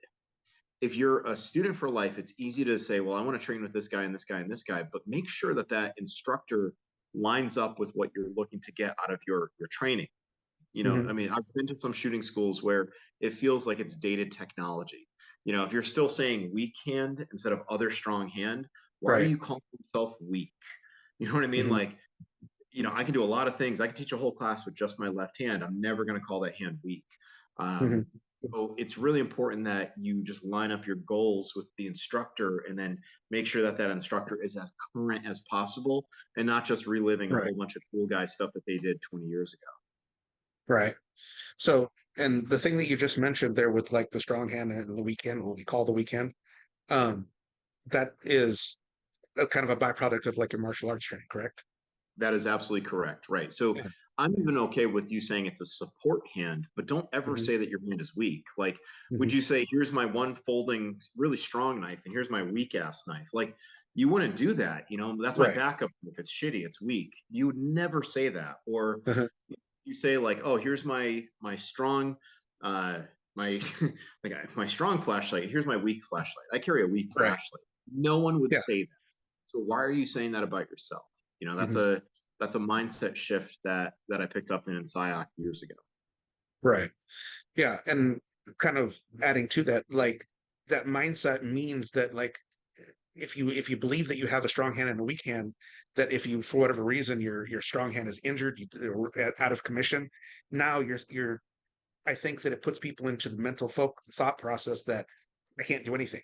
if you're a student for life, it's easy to say, well, I want to train with this guy and this guy and this guy, but make sure that that instructor lines up with what you're looking to get out of your training. I Hmm. mean, I've been to some shooting schools where it feels like it's dated technology. If you're still saying weak hand instead of other strong hand, why are Right. you calling yourself weak? You know what I mean? Hmm. Like, I can do a lot of things. I can teach a whole class with just my left hand. I'm never going to call that hand weak. Hmm. Um, so it's really important that you just line up your goals with the instructor and then make sure that that instructor is as current as possible and not just reliving a Right. whole bunch of cool guy stuff that they did 20 years ago. Right. So, and the thing that you just mentioned there with like the strong hand and the weekend, what we call the weekend, um, that is a kind of a byproduct of like your martial arts training, correct? That is absolutely correct. Right. So Yeah. I'm even okay with you saying it's a support hand, but don't ever Hmm. say that your hand is weak. Like, would Hmm. you say, here's my one folding, really strong knife, and here's my weak ass knife? Like, you wouldn't do that. That's my Right. backup. If it's shitty, it's weak. You would never say that. Or Uh-huh. you say, like, oh, here's my strong, my like my strong flashlight. Here's my weak flashlight. I carry a weak Right. flashlight. No one would Yeah. say that. So why are you saying that about yourself? That's Hmm. a mindset shift that I picked up in SIOC years ago. Right. Yeah. And kind of adding to that, like that mindset means that like if you believe that you have a strong hand and a weak hand, that if you, for whatever reason, your strong hand is injured, or out of commission, now you're I think that it puts people into the mental thought process that I can't do anything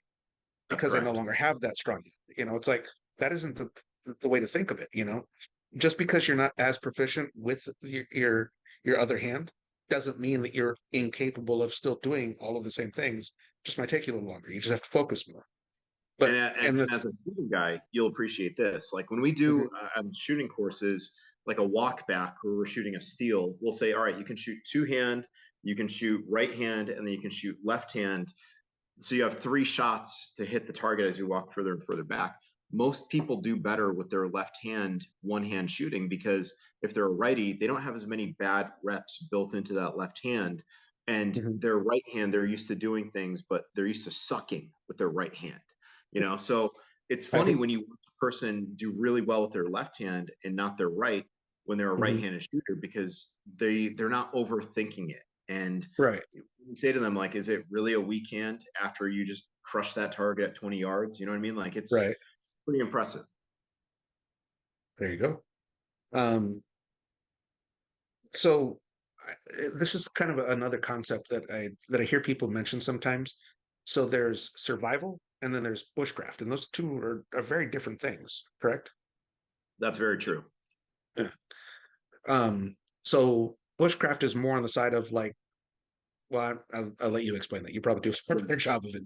That's because I no correct. longer have that strong hand. It's like that isn't the way to think of it. Just because you're not as proficient with your other hand doesn't mean that you're incapable of still doing all of the same things. Just might take you a little longer. You just have to focus more. But And and as that's a shooting guy, you'll appreciate this. Like when we Mhm, do shooting courses, like a walk back where we're shooting a steel, we'll say, all right, you can shoot two hand, you can shoot right hand, and then you can shoot left hand. So you have three shots to hit the target as you walk further and further back. Most people do better with their left hand, one hand shooting, because if they're a righty, they don't have as many bad reps built into that left hand. And mhm, their right hand, they're used to doing things, but they're used to sucking with their right hand. So it's funny right, when you watch a person do really well with their left hand and not their right when they're a mhm, right-handed shooter, because they're not overthinking it. And right, you say to them, like, is it really a weak hand after you just crush that target at 20 yards? You know what I mean? Like, it's right. pretty impressive. There you go. Um, so this is kind of another concept that I hear people mention sometimes. So there's survival and then there's bushcraft, and those two are very different things, correct? That's very true. Yeah. So bushcraft is more on the side of like, well, I'll let you explain that. You probably do a far better job of it.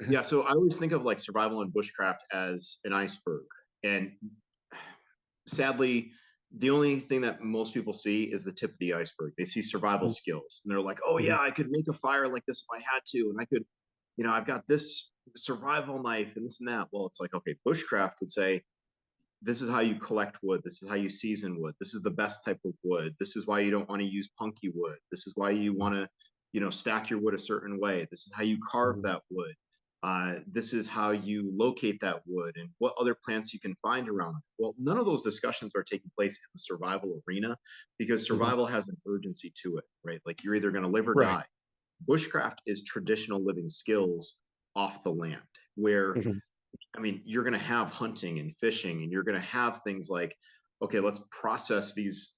Yeah, so I always think of like survival and bushcraft as an iceberg. And sadly, the only thing that most people see is the tip of the iceberg. They see survival skills and they're like, oh, Mhm, yeah, I could make a fire like this if I had to. And I could, I've got this survival knife and this and that. Well, it's like, okay, bushcraft would say, this is how you collect wood. This is how you season wood. This is the best type of wood. This is why you don't want to use punky wood. This is why you want to, stack your wood a certain way. This is how you carve mhm, that wood. This is how you locate that wood and what other plants you can find around it. Well, none of those discussions are taking place in the survival arena because mhm. survival has an urgency to it, right? Like you're either going to live or Right. die. Bushcraft is traditional living skills off the land, where Mhm, you're going to have hunting and fishing, and you're going to have things like, okay, let's process these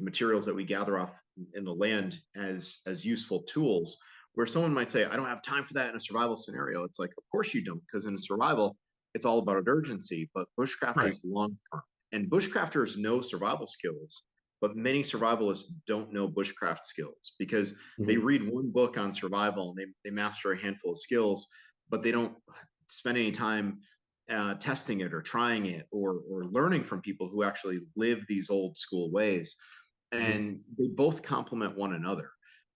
materials that we gather off in the land as useful tools. Where someone might say, I don't have time for that in a survival scenario. It's like, of course you don't, because in survival, it's all about urgency. But bushcraft right. is long term, and bushcrafters know survival skills. But many survivalists don't know bushcraft skills because they Mhm, read one book on survival and they master a handful of skills, but they don't spend any time testing it or trying it or learning from people who actually live these old school ways. mhm. And they both complement one another.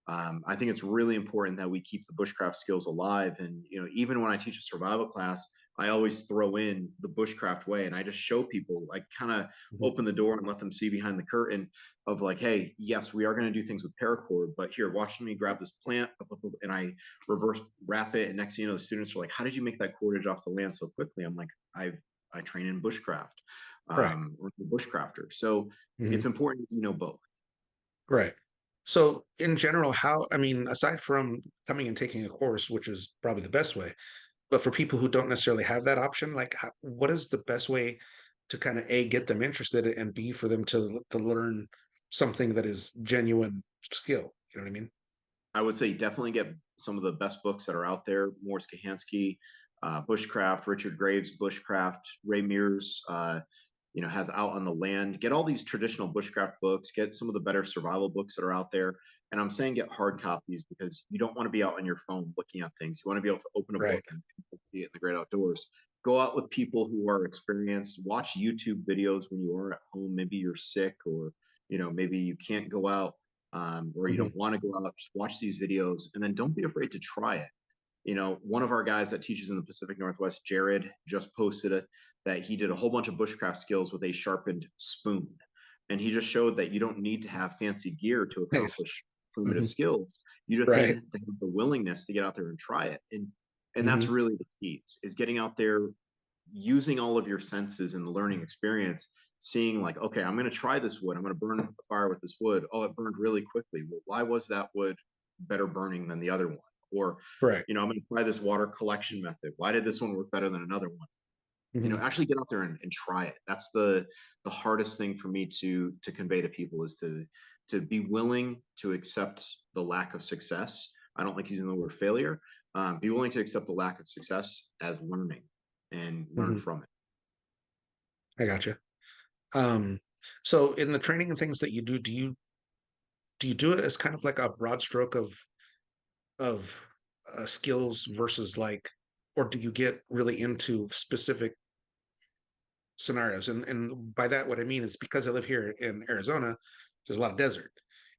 I think it's really important that we keep the bushcraft skills alive. And even when I teach a survival class, I always throw in the bushcraft way, and I just show people, like, kind of Mhm. open the door and let them see behind the curtain of like, hey, yes, we are going to do things with paracord, but here, watch me grab this plant, and I reverse wrap it, and next thing you know, the students are like, how did you make that cordage off the land so quickly? I'm like, I train in bushcraft, Right. or the bushcrafter. So Mhm. it's important you know both. Right. So in general, I mean, aside from coming and taking a course, which is probably the best way, but for people who don't necessarily have that option, like what is the best way to kind of A, get them interested, and B, for them to learn something that is genuine skill? You know what I mean? I would say definitely get some of the best books that are out there. Morris Kahansky, Bushcraft, Richard Graves, Bushcraft, Ray Mears, has Out on the Land. Get all these traditional bushcraft books. Get some of the better survival books that are out there. And I'm saying get hard copies because you don't want to be out on your phone looking at things. You want to be able to open a book Right. and see it in the great outdoors. Go out with people who are experienced. Watch YouTube videos when you are at home. Maybe you're sick, or maybe you can't go out, or you Hmm. don't want to go out. Just watch these videos, and then don't be afraid to try it. One of our guys that teaches in the Pacific Northwest, Jared, just posted it that he did a whole bunch of bushcraft skills with a sharpened spoon. And he just showed that you don't need to have fancy gear to Nice. accomplish primitive Hmm. skills. You just need to Right. have the willingness to get out there and try it. And Hmm. that's really the key, is getting out there, using all of your senses and the learning experience, seeing like, okay, I'm going to try this wood. I'm going to burn a fire with this wood. Oh, it burned really quickly. Well, why was that wood better burning than the other one? Or, Right. I'm going to try this water collection method. Why did this one work better than another one? Hmm. actually get out there and try it. That's the hardest thing for me to convey to people, is to be willing to accept the lack of success. I don't like using the word failure. Be willing to accept the lack of success as learning and learn Hmm. from it. I gotcha. Um, so in the training and things that you do, do you do it as kind of like a broad stroke of skills versus like, or do you get really into specific scenarios? And by that, what I mean is because I live here in Arizona, there's a lot of desert,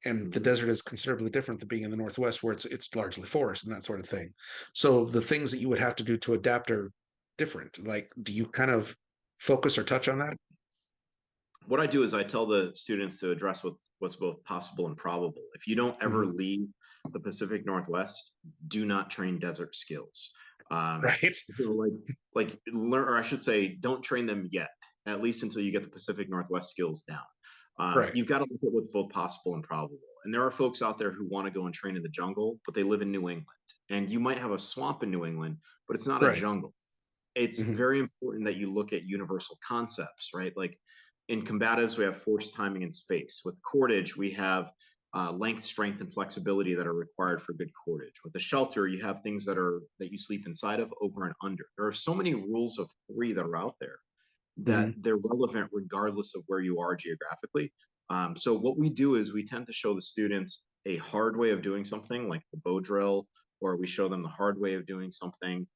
and the Mhm. desert is considerably different than being in the Northwest, where it's largely forest and that sort of thing. So the things that you would have to do to adapt are different. Like, do you kind of focus or touch on that? What I do is I tell the students to address what's both possible and probable. If you don't ever Hmm. leave the Pacific Northwest, do not train desert skills. Right. Learn, or I should say, don't train them yet, at least until you get the Pacific Northwest skills down. Right. You've got to look at what's both possible and probable. And there are folks out there who want to go and train in the jungle, but they live in New England. And you might have a swamp in New England, but it's not a Right. jungle. It's Hmm. very important that you look at universal concepts, right? Like in combatives, we have force, timing, and space. With cordage, we have length, strength, and flexibility that are required for good cordage. With the shelter, you have things that you sleep inside of, over and under. There are so many rules of three that are out there that Hmm. they're relevant regardless of where you are geographically. So what we do is we tend to show the students a hard way of doing something, like the bow drill, or we show them the hard way of doing something,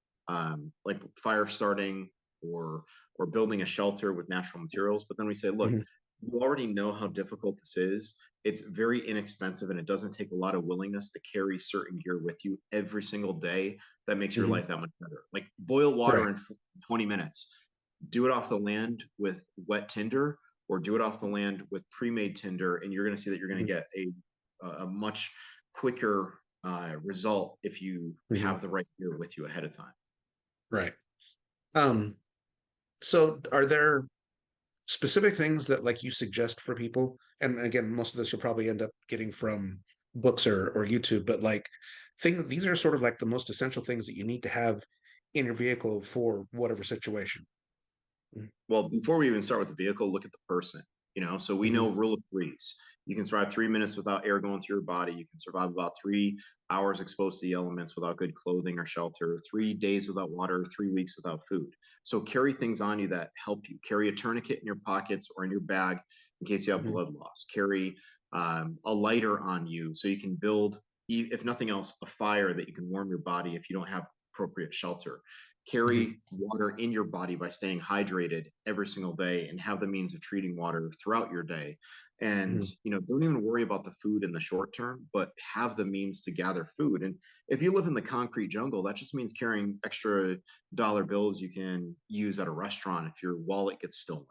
like fire starting, or building a shelter with natural materials. But then we say, look, Hmm. you already know how difficult this is. It's very inexpensive, and it doesn't take a lot of willingness to carry certain gear with you every single day. That makes your Hmm. life that much better. Like boil water Right. in 20 minutes, do it off the land with wet tinder, or do it off the land with pre-made tinder, and you're going to see that you're going to Hmm. get a much quicker result if you Hmm. have the right gear with you ahead of time. Right. Um, so are there specific things that like you suggest for people? And again, most of this you'll probably end up getting from books or YouTube, but like these are sort of like the most essential things that you need to have in your vehicle for whatever situation. Well, before we even start with the vehicle, look at the person. So we Hmm. know rule of threes. You can survive 3 minutes without air going through your body. You can survive about 3 hours exposed to the elements without good clothing or shelter, 3 days without water, 3 weeks without food. So carry things on you that help you. Carry a tourniquet in your pockets or in your bag in case you have Hmm. blood loss. Carry a lighter on you so you can build, if nothing else, a fire that you can warm your body if you don't have appropriate shelter. Hmm. Carry water in your body by staying hydrated every single day, and have the means of treating water throughout your day. And Hmm. don't even worry about the food in the short term, but have the means to gather food. And if you live in the concrete jungle, that just means carrying extra dollar bills you can use at a restaurant if your wallet gets stolen.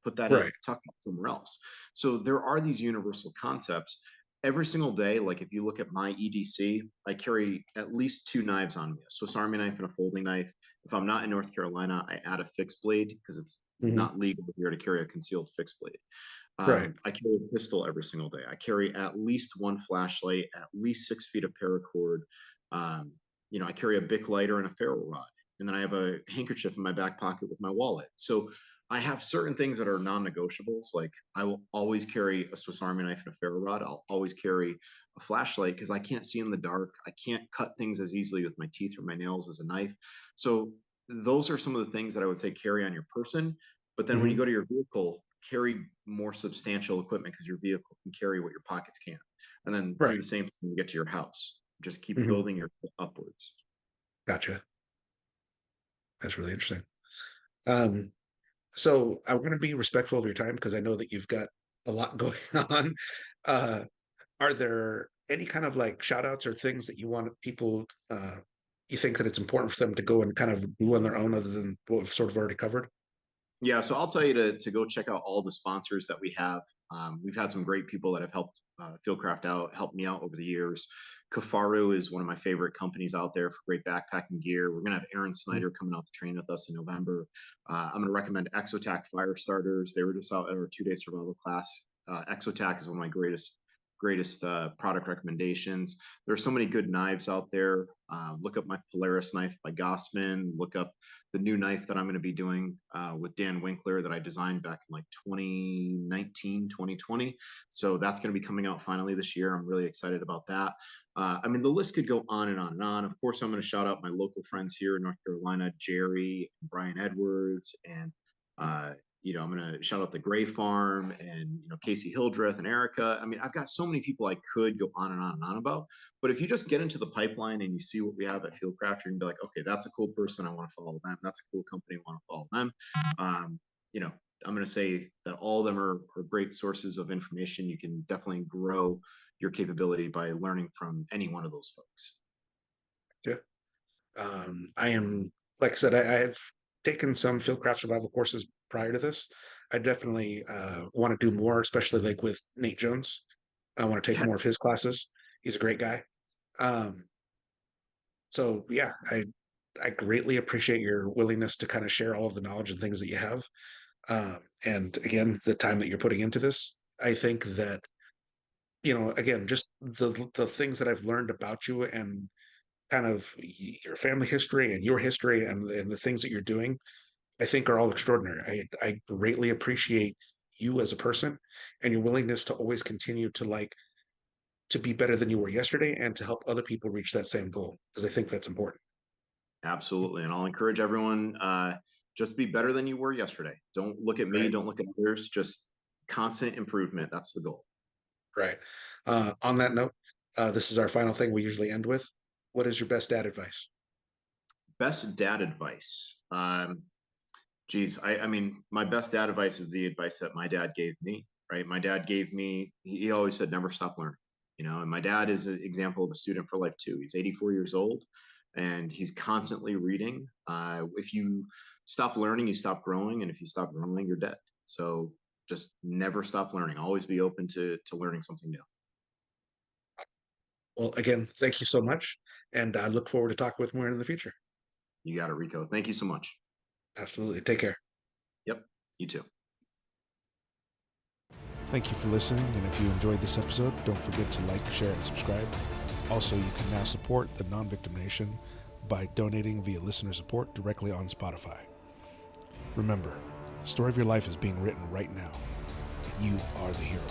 Put that in, Right. tuck it somewhere else. So there are these universal concepts every single day. Like if you look at my EDC, I carry at least two knives on me: a Swiss Army knife and a folding knife. If I'm not in North Carolina, I add a fixed blade because it's Hmm. not legal here to carry a concealed fixed blade. Right. I carry a pistol every single day. I carry at least one flashlight, at least 6 feet of paracord. Um, I carry a Bic lighter and a ferro rod, and then I have a handkerchief in my back pocket with my wallet. So I have certain things that are non-negotiables. Like I will always carry a Swiss Army knife and a ferro rod. I'll always carry a flashlight because I can't see in the dark. I can't cut things as easily with my teeth or my nails as a knife. So those are some of the things that I would say carry on your person. But then when you Hmm. go to your vehicle, carry more substantial equipment because your vehicle can carry what your pockets can't. And then do Right. the same thing when you get to your house. Just keep Hmm. building your upwards. Gotcha. That's really interesting. Um, so I'm going to be respectful of your time because I know that you've got a lot going on. Uh, are there any kind of like shout outs or things that you want people, you think that it's important for them to go and kind of do on their own other than what we've sort of already covered? Yeah, so I'll tell you to go check out all the sponsors that we have. We've had some great people that have helped Fieldcraft out, helped me out over the years. Kafaru is one of my favorite companies out there for great backpacking gear. We're gonna have Aaron Snyder coming out to train with us in November. I'm gonna recommend Exotac fire starters. They were just out at our 2-day survival class. Exotac is one of my greatest greatest product recommendations. There are so many good knives out there. Look up my Polaris knife by Gossman. Look up the new knife that I'm going to be doing with Dan Winkler that I designed back in like 2019, 2020. So that's going to be coming out finally this year. I'm really excited about that. I mean, the list could go on and on and on. Of course, I'm going to shout out my local friends here in North Carolina, Jerry, and Brian Edwards, and I'm going to shout out the Gray Farm and, Casey Hildreth and Erica. I mean, I've got so many people I could go on and on and on about. But if you just get into the pipeline and you see what we have at Fieldcraft, you're going to be like, okay, that's a cool person. I want to follow them. That's a cool company. I want to follow them. I'm going to say that all of them are great sources of information. You can definitely grow your capability by learning from any one of those folks. Yeah. I am, like I said, I've taken some Fieldcraft Survival courses prior to this. I definitely want to do more, especially like with Nate Jones. I want to take more of his classes. He's a great guy. So yeah, I greatly appreciate your willingness to kind of share all of the knowledge and things that you have. And again, the time that you're putting into this. I think that, again, just the things that I've learned about you and kind of your family history and your history and the things that you're doing, I think are all extraordinary. I greatly appreciate you as a person and your willingness to always continue to be better than you were yesterday and to help other people reach that same goal, because I think that's important. Absolutely. And I'll encourage everyone, just be better than you were yesterday. Don't look at me, Right. don't look at others, just constant improvement. That's the goal. Right. On that note, this is our final thing we usually end with. What is your best dad advice? Best dad advice. Geez, I mean, my best dad advice is the advice that my dad gave me, right? My dad gave me, he always said, never stop learning, and my dad is an example of a student for life too. He's 84 years old and he's constantly reading. If you stop learning, you stop growing. And if you stop growing, you're dead. So just never stop learning. Always be open to learning something new. Well, again, thank you so much. And I look forward to talking with more in the future. You got it, Rico. Thank you so much. Absolutely. Take care. Yep. You too. Thank you for listening, and if you enjoyed this episode, don't forget to like, share, and subscribe. Also, you can now support the Non-Victim Nation by donating via listener support directly on Spotify. Remember, the story of your life is being written right now, and you are the hero.